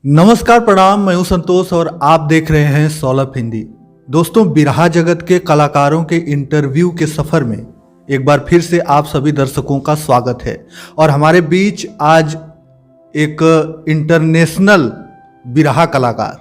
नमस्कार, प्रणाम। मैं हूं संतोष और आप देख रहे हैं सौलभ हिंदी। दोस्तों, बिरहा जगत के कलाकारों के इंटरव्यू के सफ़र में एक बार फिर से आप सभी दर्शकों का स्वागत है। और हमारे बीच आज एक इंटरनेशनल बिरहा कलाकार,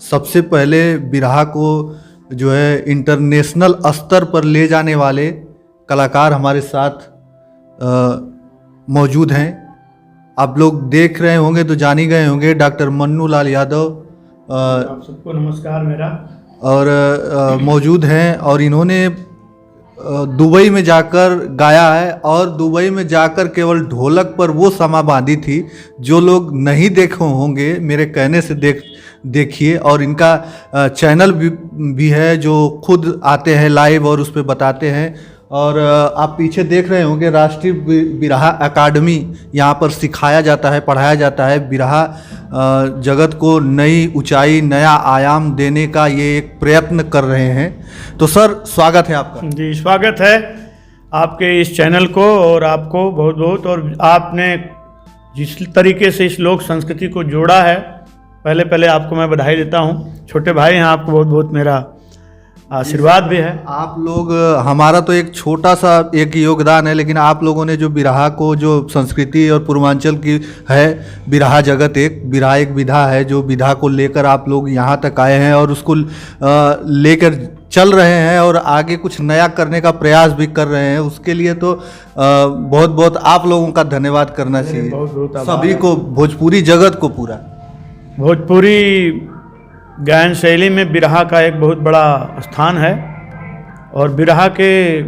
सबसे पहले बिरहा को जो है इंटरनेशनल स्तर पर ले जाने वाले कलाकार हमारे साथ मौजूद हैं। आप लोग देख रहे होंगे तो जान ही गए होंगे, डॉक्टर मन्नू लाल यादव। आप सबको नमस्कार मेरा। और मौजूद हैं और इन्होंने दुबई में जाकर गाया है और दुबई में जाकर केवल ढोलक पर वो समा बांधी थी। जो लोग नहीं देखे होंगे मेरे कहने से देखिए। और इनका चैनल भी है जो खुद आते हैं लाइव और उस पर बताते हैं। और आप पीछे देख रहे होंगे राष्ट्रीय बिरहा अकादमी, यहाँ पर सिखाया जाता है, पढ़ाया जाता है। बिरहा जगत को नई ऊंचाई, नया आयाम देने का ये एक प्रयत्न कर रहे हैं। तो सर, स्वागत है आपका। जी, स्वागत है आपके इस चैनल को और आपको बहुत बहुत। और आपने जिस तरीके से इस लोक संस्कृति को जोड़ा है, पहले आपको मैं बधाई देता हूँ। छोटे भाई हैं, आपको बहुत बहुत मेरा आशीर्वाद भी है। आप लोग, हमारा तो एक छोटा सा एक योगदान है, लेकिन आप लोगों ने जो बिरहा को, जो संस्कृति और पूर्वांचल की है बिरहा जगत, एक बिरहा एक विधा है, जो विधा को लेकर आप लोग यहाँ तक आए हैं और उसको लेकर चल रहे हैं और आगे कुछ नया करने का प्रयास भी कर रहे हैं। उसके लिए तो बहुत बहुत आप लोगों का धन्यवाद करना चाहिए। बहुत बहुत सभी को, भोजपुरी जगत को, पूरा भोजपुरी गायन शैली में बिरहा का एक बहुत बड़ा स्थान है। और बिरहा के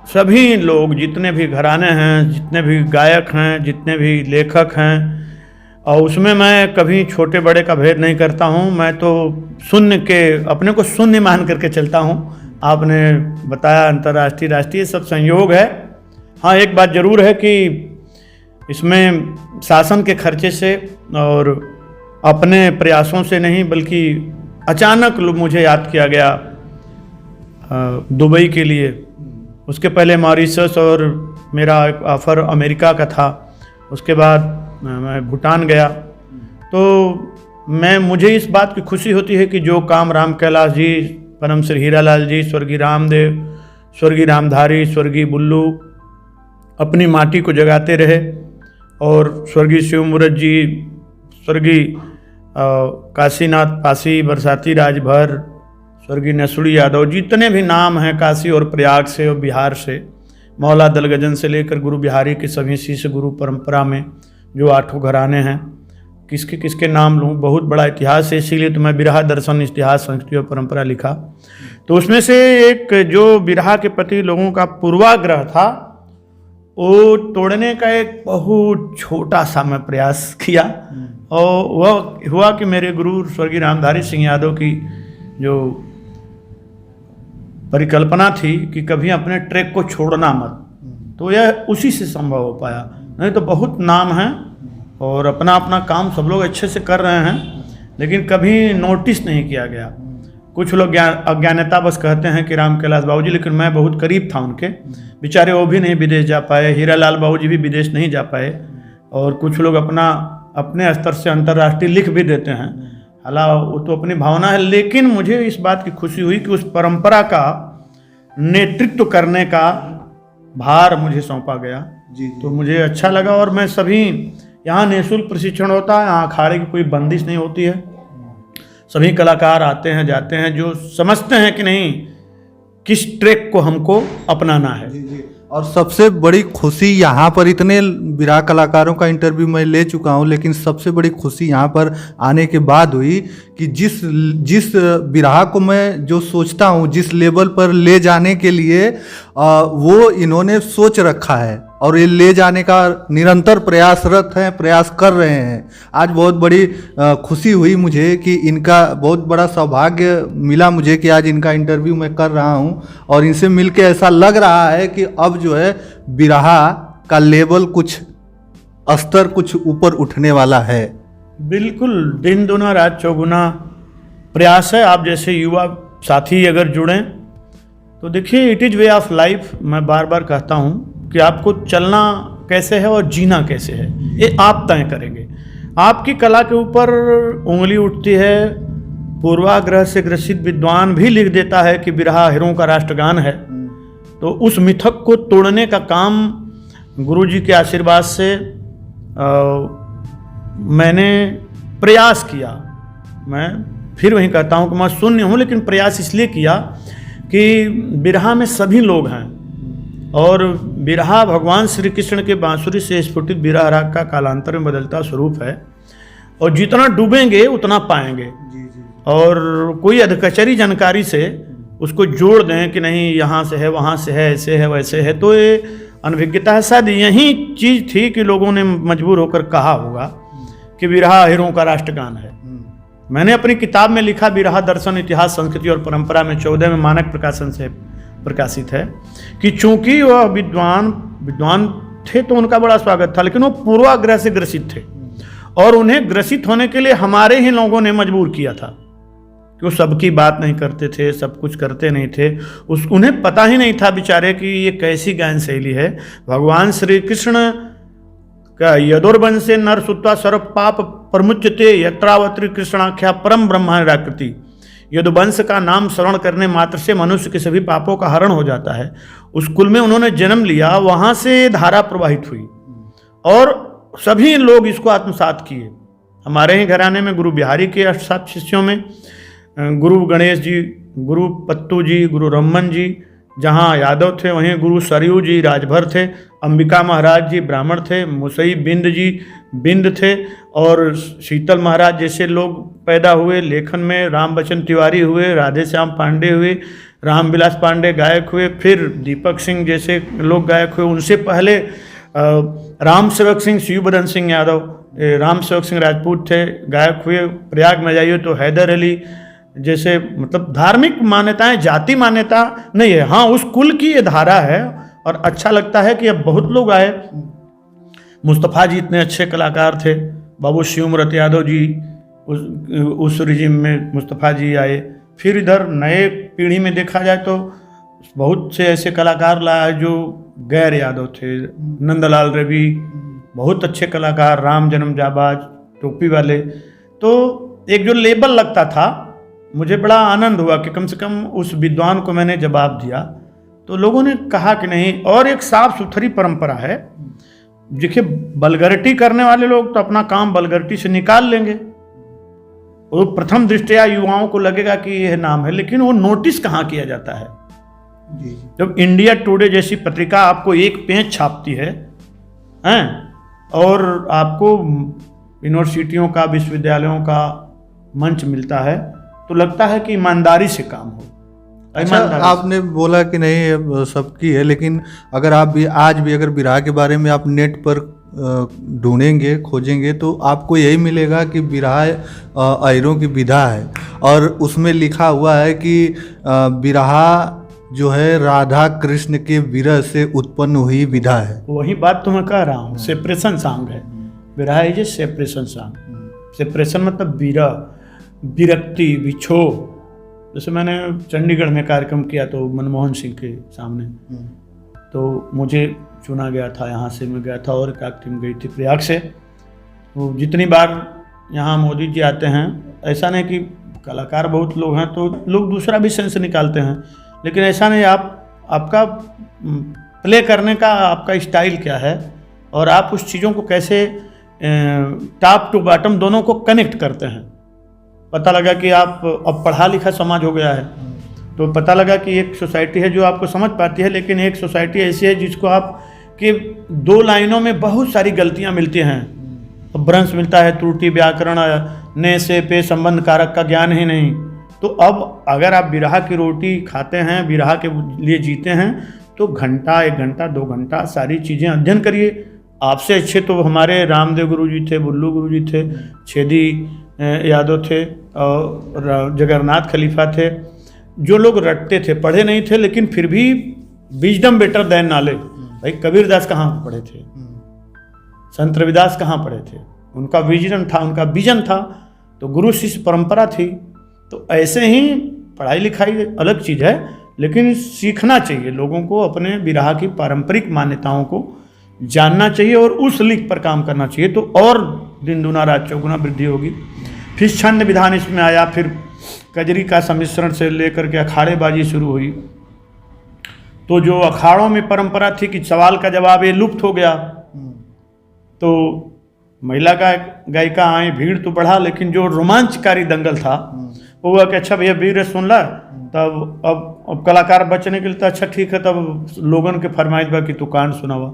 सभी लोग, जितने भी घराने हैं, जितने भी गायक हैं, जितने भी लेखक हैं, और उसमें मैं कभी छोटे बड़े का भेद नहीं करता हूँ। मैं तो शून्य के, अपने को शून्य मान करके चलता हूँ। आपने बताया अंतर्राष्ट्रीय राष्ट्रीय सब संयोग है। हाँ, एक बात ज़रूर है कि इसमें शासन के खर्चे से और अपने प्रयासों से नहीं, बल्कि अचानक मुझे याद किया गया दुबई के लिए। उसके पहले मॉरिशस और मेरा एक ऑफ़र अमेरिका का था। उसके बाद मैं भूटान गया। तो मुझे इस बात की खुशी होती है कि जो काम राम कैलाश जी, परम श्री हीरालाल जी, स्वर्गीय रामदेव, स्वर्गीय रामधारी, स्वर्गीय बुल्लू अपनी माटी को जगाते रहे, और स्वर्गीय शिवमूर्त जी, स्वर्गीय काशीनाथ पासी, बरसाती राजभर, स्वर्गीय नसुड़ी यादव, जितने भी नाम हैं काशी और प्रयाग से और बिहार से, मौला दलगजन से लेकर गुरु बिहारी के सभी शिष्य गुरु परंपरा में जो 8 घराने हैं, किसके किसके नाम लूँ, बहुत बड़ा इतिहास है। इसीलिए तो मैं बिरहा दर्शन, इतिहास, संस्कृति और परंपरा लिखा। तो उसमें से एक जो बिरहा के प्रति लोगों का पूर्वाग्रह था, वो तोड़ने का एक बहुत छोटा सा मैं प्रयास किया। और वह हुआ कि मेरे गुरु स्वर्गीय रामधारी सिंह यादव की जो परिकल्पना थी कि कभी अपने ट्रैक को छोड़ना मत, तो यह उसी से संभव हो पाया। नहीं तो बहुत नाम हैं और अपना अपना काम सब लोग अच्छे से कर रहे हैं, लेकिन कभी नोटिस नहीं किया गया। कुछ लोग अज्ञानता बस कहते हैं कि राम कैलाश बाबूजी, लेकिन मैं बहुत करीब था उनके। बेचारे वो भी नहीं विदेश जा पाए, हीरालाल बाबूजी भी विदेश नहीं जा पाए। और कुछ लोग अपने स्तर से अंतर्राष्ट्रीय लिख भी देते हैं, हालांकि वो तो अपनी भावना है। लेकिन मुझे इस बात की खुशी हुई कि उस परंपरा का नेतृत्व करने का भार मुझे सौंपा गया। जी। तो मुझे अच्छा लगा। और मैं सभी, यहाँ निःशुल्क प्रशिक्षण होता है, यहाँ अखाड़े की कोई बंदिश नहीं होती है। सभी कलाकार आते हैं, जाते हैं, जो समझते हैं कि नहीं किस ट्रैक को हमको अपनाना है। जी जी। और सबसे बड़ी खुशी यहाँ पर, इतने बिरहा कलाकारों का इंटरव्यू मैं ले चुका हूँ, लेकिन सबसे बड़ी खुशी यहाँ पर आने के बाद हुई कि जिस बिरहा को मैं जो सोचता हूँ, जिस लेवल पर ले जाने के लिए वो इन्होंने सोच रखा है और ये ले जाने का निरंतर प्रयासरत हैं, प्रयास कर रहे हैं। आज बहुत बड़ी खुशी हुई मुझे कि इनका बहुत बड़ा सौभाग्य मिला मुझे कि आज इनका इंटरव्यू मैं कर रहा हूँ। और इनसे मिलके ऐसा लग रहा है कि अब जो है बिरहा का लेवल, कुछ स्तर कुछ ऊपर उठने वाला है। बिल्कुल, दिन दुना रात चौगुना प्रयास है। आप जैसे युवा साथी अगर जुड़ें तो देखिए, it is way of life. मैं बार बार कहता हूँ कि आपको चलना कैसे है और जीना कैसे है, ये आप तय करेंगे। आपकी कला के ऊपर उंगली उठती है, पूर्वाग्रह से ग्रसित विद्वान भी लिख देता है कि बिरहा हीरों का राष्ट्रगान है। तो उस मिथक को तोड़ने का काम गुरुजी के आशीर्वाद से मैंने प्रयास किया। मैं फिर वही कहता हूँ कि मैं शून्य हूँ, लेकिन प्रयास इसलिए किया कि बिरहा में सभी लोग हैं और बिरहा भगवान श्री कृष्ण के बांसुरी से स्फुटित बिरहा राग का कालांतर में बदलता स्वरूप है और जितना डूबेंगे उतना पाएंगे। और कोई अधकचरी जानकारी से उसको जोड़ दें कि नहीं यहाँ से है, वहाँ से है, ऐसे है, वैसे है, तो ये अनभिज्ञता है। शायद यही चीज़ थी कि लोगों ने मजबूर होकर कहा होगा कि बिरहा हीरों का राष्ट्रगान है। मैंने अपनी किताब में लिखा, बिरहा दर्शन इतिहास संस्कृति और परंपरा में 14वें मानक प्रकाशन से प्रकाशित है, कि चूंकि वह विद्वान थे तो उनका बड़ा स्वागत था, लेकिन वो पूर्वाग्रह से ग्रसित थे और उन्हें ग्रसित होने के लिए हमारे ही लोगों ने मजबूर किया था कि वो सबकी बात नहीं करते थे, सब कुछ करते नहीं थे। उन्हें पता ही नहीं था बेचारे कि ये कैसी गायन शैली है। भगवान श्री कृष्ण का यदुर्वंशे नर सुत्वा सर्व पाप प्रमुच्यते यत्रावत्री कृष्णाख्या परम ब्रह्मा निराकृति। यदुवंश का नाम श्रवण करने मात्र से मनुष्य के सभी पापों का हरण हो जाता है। उस कुल में उन्होंने जन्म लिया, वहाँ से धारा प्रवाहित हुई और सभी लोग इसको आत्मसात किए। हमारे ही घराने में गुरु बिहारी के 8-7 शिष्यों में गुरु गणेश जी, गुरु पत्तू जी, गुरु रमन जी जहाँ यादव थे, वहीं गुरु सरयू जी राजभर थे, अंबिका महाराज जी ब्राह्मण थे, मुसई बिंद जी बिंद थे और शीतल महाराज जैसे लोग पैदा हुए। लेखन में राम बच्चन तिवारी हुए, राधे श्याम पांडे हुए, रामविलास पांडे गायक हुए, फिर दीपक सिंह जैसे लोग गायक हुए। उनसे पहले राम सेवक सिंह, शिवबदन सिंह यादव, राम सेवक सिंह राजपूत थे, गायक हुए। प्रयाग में जाइए तो हैदर अली जैसे, मतलब धार्मिक मान्यताएं, जाति मान्यता नहीं है, हाँ उस कुल की ये धारा है। और अच्छा लगता है कि अब बहुत लोग आए। मुस्तफ़ा जी इतने अच्छे कलाकार थे, बाबू शिवमरत यादव जी, उस रिजिम में मुस्तफ़ा जी आए। फिर इधर नए पीढ़ी में देखा जाए तो बहुत से ऐसे कलाकार लाए जो गैर यादव थे। नंदलाल रवि बहुत अच्छे कलाकार, राम जन्म जाबाज, टोपी वाले। तो एक जो लेबल लगता था, मुझे बड़ा आनंद हुआ कि कम से कम उस विद्वान को मैंने जवाब दिया। तो लोगों ने कहा कि नहीं, और एक साफ सुथरी परंपरा है। देखिए, बलगर्टी करने वाले लोग तो अपना काम बलगर्टी से निकाल लेंगे, वो प्रथम दृष्टया युवाओं को लगेगा कि यह नाम है, लेकिन वो नोटिस कहाँ किया जाता है। जब इंडिया टुडे जैसी पत्रिका आपको एक पेज छापती है और आपको यूनिवर्सिटियों का, विश्वविद्यालयों का मंच मिलता है, तो लगता है कि ईमानदारी से काम हो। अच्छा, आपने बोला कि नहीं सबकी है, लेकिन अगर आप भी आज भी अगर बिरहा के बारे में आप नेट पर ढूंढेंगे, खोजेंगे, तो आपको यही मिलेगा कि बिरहा अहिरों की विधा है और उसमें लिखा हुआ है कि बिरहा जो है राधा कृष्ण के विरह से उत्पन्न हुई विधा है। वही बात तो मैं कह रहा हूँ, सेपरेशन सॉन्ग है बिरहा, is a separation song. Separation मतलब विरह, विरक्ति, विछोह। जैसे मैंने चंडीगढ़ में कार्यक्रम किया तो मनमोहन सिंह के सामने, तो मुझे चुना गया था, यहाँ से मैं गया था और एक टीम गई थी प्रयाग से। तो जितनी बार यहाँ मोदी जी आते हैं, ऐसा नहीं कि कलाकार बहुत लोग हैं तो लोग दूसरा भी सेंस निकालते हैं, लेकिन ऐसा नहीं। आपका प्ले करने का आपका स्टाइल क्या है और आप उस चीज़ों को कैसे टॉप टू बॉटम दोनों को कनेक्ट करते हैं। पता लगा कि आप अब पढ़ा लिखा समाज हो गया है, तो पता लगा कि एक सोसाइटी है जो आपको समझ पाती है, लेकिन एक सोसाइटी ऐसी है जिसको आप कि 2 लाइनों में बहुत सारी गलतियां मिलती हैं। भ्रंश मिलता है, त्रुटि, व्याकरण, ने से पे संबंध कारक का ज्ञान ही नहीं। तो अब अगर आप बिरहा की रोटी खाते हैं, बिरहा के लिए जीते हैं, तो घंटा, 1 घंटा, 2 घंटा सारी चीज़ें अध्ययन करिए। आपसे अच्छे तो हमारे रामदेव गुरु जी थे, बुल्लू गुरु जी थे, छेदी यादव थे और जगन्नाथ खलीफा थे। जो लोग रटते थे, पढ़े नहीं थे, लेकिन फिर भी विजडम बेटर देन नॉलेज। भाई कबीरदास कहाँ पढ़े थे, संत रविदास कहाँ पढ़े थे? उनका विजन था, उनका विजन था, तो गुरु शिष्य परंपरा थी। तो ऐसे ही पढ़ाई लिखाई अलग चीज़ है, लेकिन सीखना चाहिए लोगों को, अपने बिरहा की पारंपरिक मान्यताओं को जानना चाहिए और उस लीक पर काम करना चाहिए। तो और दिन दूना रात चौगुना वृद्धि होगी। फिर छंद विधान इसमें आया, फिर कजरी का सम्मिश्रण से लेकर के अखाड़ेबाजी शुरू हुई। तो जो अखाड़ों में परंपरा थी कि सवाल का जवाब, ये लुप्त हो गया। तो महिला गायिका आई, भीड़ तो बढ़ा, लेकिन जो रोमांचकारी दंगल था वो हुआ कि अच्छा भैया वीर सुन ला, तब अब कलाकार बचने के लिए तो अच्छा ठीक है, तब लोगन के फरमाइश बा कि तू कांड सुनावा।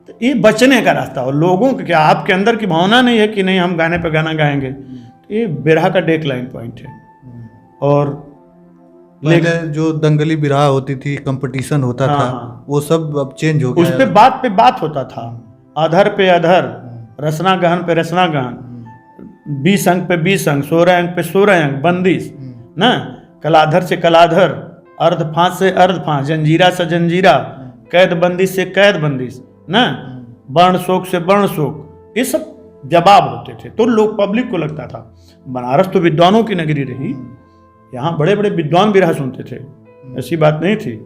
तो ये बचने का रास्ता, और लोगों के क्या आपके अंदर की भावना नहीं है कि नहीं हम गाने पे गाना गाएंगे, तो ये बिरहा का डेक्लाइन पॉइंट है। और पहले जो दंगली बिरहा होती थी, कंपटीशन होता था, वो सब अब चेंज हो गया। उस पे बात होता था, अधर पे अधर, रसना गहन पे रसना गहन, 20 अंक पे 20 अंक, 16 अंक पे 16 अंक, बंदिश ना, कलाधर से कलाधर, अर्ध फांस से अर्ध फांस, जंजीरा से जंजीरा, कैद बंदिश से कैद बंदिश ना, वर्ण शोक से वर्ण शोक, ये सब जवाब होते थे। तो लोग पब्लिक को लगता था, बनारस तो विद्वानों की नगरी रही, यहाँ बड़े बड़े विद्वान बिरहा सुनते थे, ऐसी बात नहीं थी।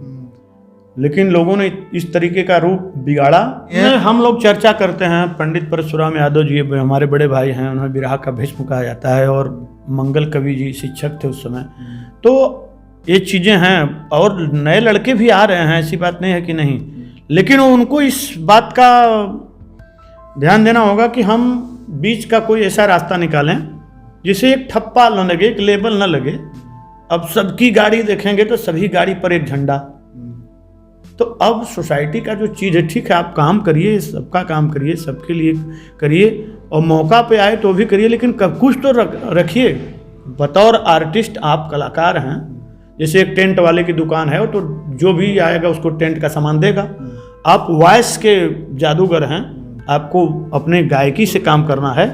लेकिन लोगों ने इस तरीके का रूप बिगाड़ा। हम लोग चर्चा करते हैं, पंडित परशुराम यादव जी हमारे बड़े भाई हैं, उन्हें बिरहा का भीष्म कहा जाता है, और मंगल कवि जी शिक्षक थे उस समय। तो ये चीज़ें हैं, और नए लड़के भी आ रहे हैं, ऐसी बात नहीं है कि नहीं, लेकिन उनको इस बात का ध्यान देना होगा कि हम बीच का कोई ऐसा रास्ता निकालें जिसे एक ठप्पा न लगे, एक लेबल न लगे। अब सबकी गाड़ी देखेंगे तो सभी गाड़ी पर एक झंडा। तो अब सोसाइटी का जो चीज़ है, ठीक है आप काम करिए, सबका काम करिए, सबके लिए करिए, और मौका पे आए तो भी करिए, लेकिन कुछ तो रखिए। बतौर आर्टिस्ट आप कलाकार हैं, जैसे एक टेंट वाले की दुकान है, तो जो भी आएगा उसको टेंट का सामान देगा। आप वॉइस के जादूगर हैं, आपको अपने गायकी से काम करना है,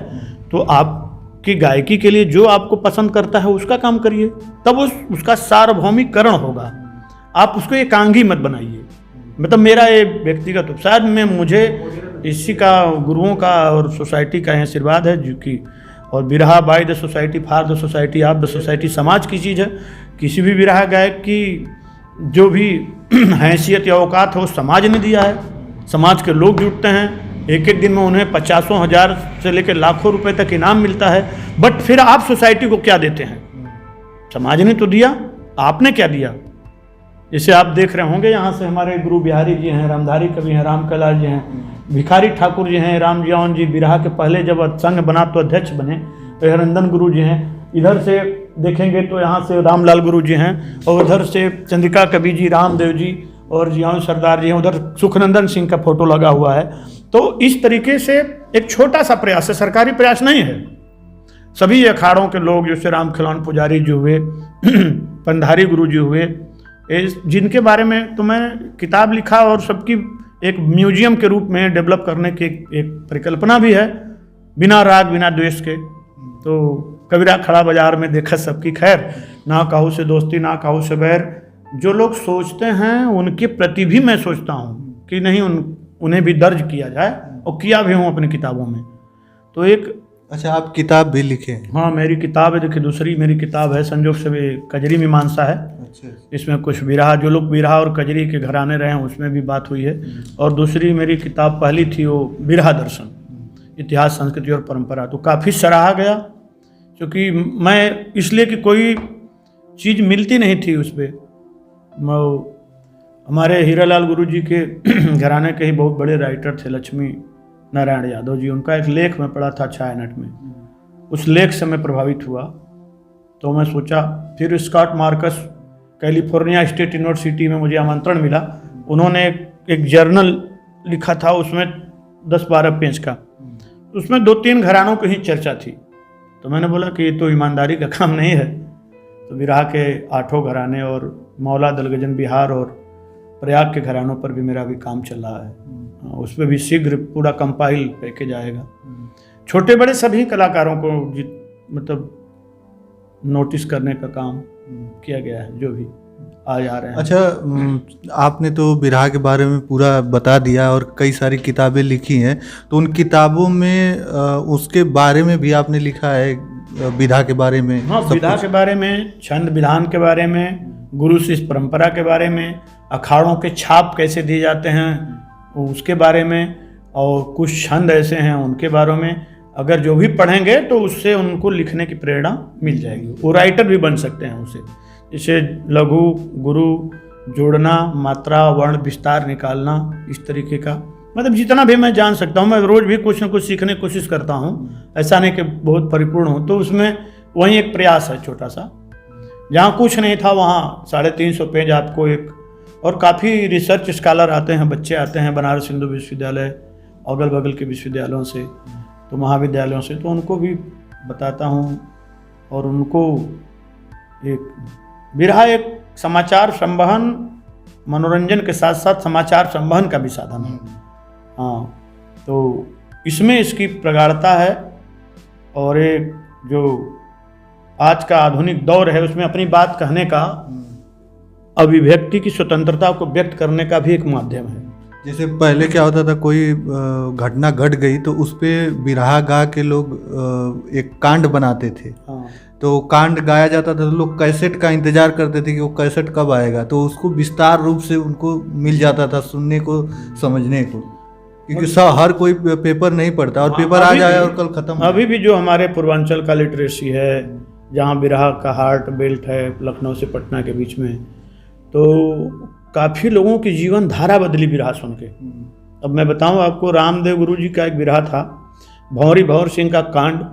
तो आपकी गायकी के लिए जो आपको पसंद करता है उसका काम करिए, तब उसका सार्वभौमिकरण होगा। आप उसको एकांगी मत बनाइए। मतलब मेरा ये व्यक्तिगत शायद मुझे इसी का, गुरुओं का और सोसाइटी का आशीर्वाद है, जो कि और बिरहा by the society for the society of the society, समाज की चीज़ है। किसी भी बिरहा गायक की जो भी हैसियत या औकात है वो समाज ने दिया है। समाज के लोग जुटते हैं, एक एक दिन में उन्हें 50,000 हजार से लेकर लाखों रुपए तक इनाम मिलता है। बट फिर आप सोसाइटी को क्या देते हैं? समाज ने तो दिया, आपने क्या दिया? जैसे आप देख रहे होंगे, यहाँ से हमारे गुरु बिहारी जी हैं, रामधारी कवि हैं, राम कैलाश जी हैं, भिखारी ठाकुर जी हैं, राम जियावन जी बिरहा के पहले जब संघ बना तो अध्यक्ष बने, तो हरनंदन गुरु जी हैं। इधर से देखेंगे तो यहाँ से रामलाल गुरु जी हैं, और उधर से चंद्रिका कवि जी, रामदेव जी और जियावन सरदार जी हैं। उधर सुखनंदन सिंह का फोटो लगा हुआ है। तो इस तरीके से एक छोटा सा प्रयास है, सरकारी प्रयास नहीं है। सभी अखाड़ों के लोग, जैसे राम खिलौन पुजारी जी हुए, पंधारी गुरु जी हुए, जिनके बारे में तो मैं किताब लिखा और सबकी एक म्यूजियम के रूप में डेवलप करने की एक परिकल्पना भी है, बिना राग बिना द्वेष के। तो कबीरा खड़ा बाजार में देखा सबकी खैर, ना काहू से दोस्ती ना काहू से बैर। जो लोग सोचते हैं उनके प्रति भी मैं सोचता हूँ कि नहीं, उन्हें भी दर्ज किया जाए, और किया भी हूँ अपनी किताबों में। तो एक अच्छा, आप किताब भी लिखे? हाँ, मेरी किताब है। देखिए, दूसरी मेरी किताब है संजोग से कजरी मीमांसा है। अच्छा। इसमें कुछ बिरहा, जो लोग बिरहा और कजरी के घराने रहे हैं उसमें भी बात हुई है। और दूसरी मेरी किताब पहली थी वो बिरहा दर्शन, इतिहास संस्कृति और परंपरा, तो काफ़ी सराहा गया, क्योंकि मैं इसलिए कि कोई चीज़ मिलती नहीं थी उस पर। हमारे हीरालाल गुरु जी के घराने के ही बहुत बड़े राइटर थे, लक्ष्मी नारायण यादव जी, उनका एक लेख में पढ़ा था छायानट में। उस लेख से मैं प्रभावित हुआ, तो मैं सोचा। फिर Scott Marcus California State University में मुझे आमंत्रण मिला। उन्होंने एक जर्नल लिखा था, उसमें 10-12 पेज का, उसमें 2-3 घरानों की ही चर्चा थी। तो मैंने बोला कि ये तो ईमानदारी का काम नहीं है। तो बिरहा के 8 घराने और मौला दलगजन बिहार और प्रयाग के घरानों पर भी मेरा भी काम चल रहा है। उसमें भी शीघ्र पूरा कंपाइल पैकेज आएगा। छोटे बड़े सभी कलाकारों को मतलब नोटिस करने का काम किया गया है, जो भी आ जा रहे हैं। अच्छा, आपने तो बिरहा के बारे में पूरा बता दिया और कई सारी किताबें लिखी हैं, तो उन किताबों में उसके बारे में भी आपने लिखा है, विधा के बारे में? हाँ, विधा के बारे में, छंद विधान के बारे में, गुरु शिष्य परंपरा के बारे में, अखाड़ों के छाप कैसे दिए जाते हैं उसके बारे में, और कुछ छंद ऐसे हैं उनके बारे में, अगर जो भी पढ़ेंगे तो उससे उनको लिखने की प्रेरणा मिल जाएगी, वो राइटर भी बन सकते हैं उससे। जैसे लघु, गुरु, जोड़ना, मात्रा, वर्ण, विस्तार निकालना, इस तरीके का, मतलब जितना भी मैं जान सकता हूँ। मैं रोज़ भी कुछ न कुछ सीखने की कोशिश करता हूँ, ऐसा नहीं कि बहुत परिपूर्ण हो। तो उसमें वही एक प्रयास है छोटा सा, जहाँ कुछ नहीं था वहाँ 350 पेज आपको एक, और काफ़ी रिसर्च स्कॉलर आते हैं, बच्चे आते हैं बनारस हिंदू विश्वविद्यालय, अगल बगल के विश्वविद्यालयों से, तो महाविद्यालयों से, तो उनको भी बताता हूँ। और उनको एक बिरहा एक समाचार संवहन, मनोरंजन के साथ साथ समाचार संवहन का भी साधन है। हाँ, तो इसमें इसकी प्रगाढ़ता है। और एक जो आज का आधुनिक दौर है उसमें अपनी बात कहने का, अभिव्यक्ति की स्वतंत्रता को व्यक्त करने का भी एक माध्यम है। जैसे पहले क्या होता था, कोई घटना घट गई तो उस पे बिरहा गा के लोग एक कांड बनाते थे। हाँ, तो कांड गाया जाता था तो लोग कैसेट का इंतजार करते थे कि वो कैसेट कब आएगा, तो उसको विस्तार रूप से उनको मिल जाता था सुनने को, समझने को, क्योंकि हर कोई पेपर नहीं पढ़ता, और पेपर आ जाए और कल खत्म। अभी भी जो हमारे पूर्वांचल का लिटरेसी है, जहाँ बिरहा का हार्ट बेल्ट है लखनऊ से पटना के बीच में, तो काफ़ी लोगों की जीवन धारा बदली बिरहा सुन के। अब मैं बताऊं आपको, रामदेव गुरु जी का एक बिरहा था, भंवरी भंवर सिंह का कांड।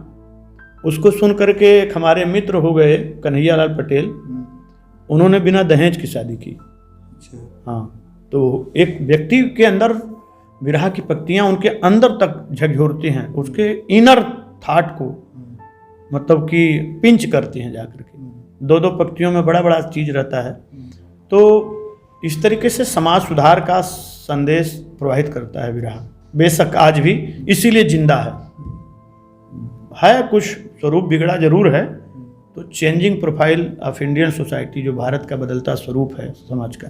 उसको सुन करके एक हमारे मित्र हो गए कन्हैया लाल पटेल, उन्होंने बिना दहेज की शादी की। हाँ, तो एक व्यक्ति के अंदर बिरहा की पंक्तियाँ उनके अंदर तक झकझोरती हैं, उसके इनर थाट को मतलब कि पिंच करती हैं जाकर के। दो पंक्तियों में बड़ा बड़ा चीज़ रहता है। तो इस तरीके से समाज सुधार का संदेश प्रवाहित करता है बिरहा, बेशक आज भी इसीलिए जिंदा है। कुछ स्वरूप बिगड़ा जरूर है, तो changing profile of Indian society, जो भारत का बदलता स्वरूप है समाज का।